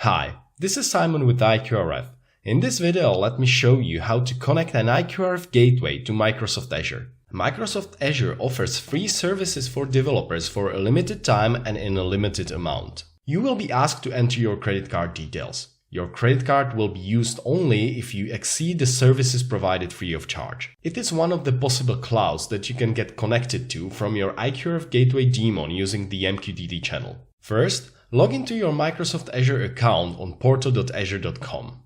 Hi, this is Simon with IQRF. In this video, let me show you how to connect an IQRF gateway to Microsoft Azure. Microsoft Azure offers free services for developers for a limited time and in a limited amount. You will be asked to enter your credit card details. Your credit card will be used only if you exceed the services provided free of charge. It is one of the possible clouds that you can get connected to from your IQRF gateway daemon using the MQTT channel. First, log into your Microsoft Azure account on portal.azure.com.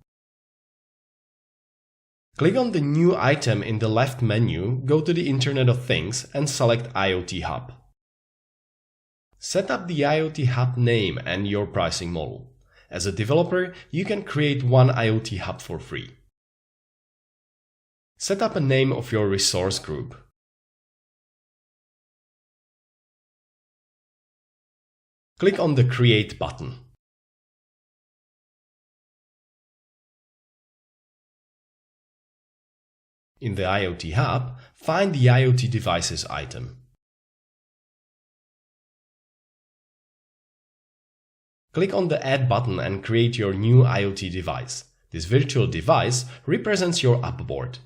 Click on the new item in the left menu, go to the Internet of Things and select IoT Hub. Set up the IoT Hub name and your pricing model. As a developer, you can create one IoT Hub for free. Set up a name of your resource group. Click on the Create button. In the IoT Hub, find the IoT Devices item. Click on the Add button and create your new IoT device. This virtual device represents your app board.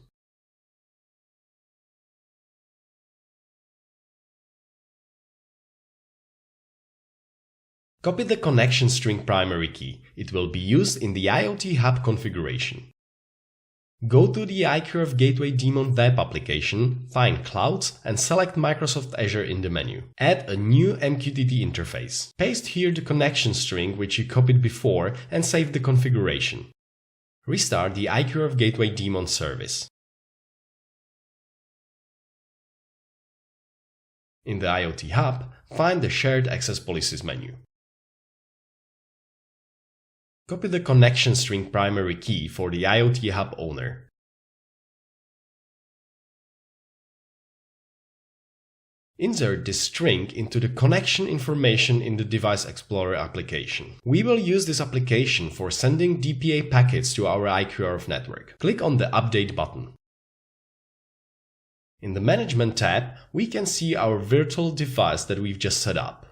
Copy the connection string primary key. It will be used in the IoT Hub configuration. Go to the IQRF Gateway Daemon web application, find Clouds and select Microsoft Azure in the menu. Add a new MQTT interface. Paste here the connection string which you copied before and save the configuration. Restart the IQRF Gateway Daemon service. In the IoT Hub, find the Shared Access Policies menu. Copy the connection string primary key for the IoT Hub owner. Insert this string into the connection information in the Device Explorer application. We will use this application for sending DPA packets to our IQRF network. Click on the Update button. In the Management tab, we can see our virtual device that we've just set up.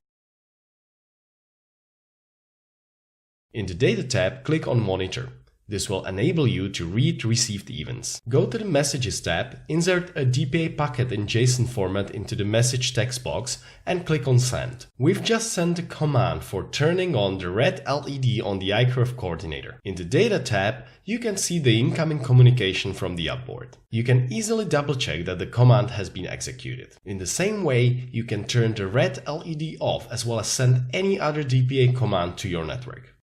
In the Data tab, click on Monitor. This will enable you to read received events. Go to the Messages tab, insert a DPA packet in JSON format into the message text box and click on Send. We've just sent a command for turning on the red LED on the IQRF coordinator. In the Data tab, you can see the incoming communication from the app board. You can easily double-check that the command has been executed. In the same way, you can turn the red LED off as well as send any other DPA command to your network.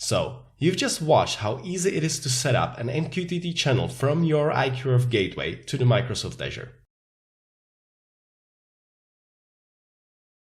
So, you've just watched how easy it is to set up an MQTT channel from your IQRF gateway to the Microsoft Azure.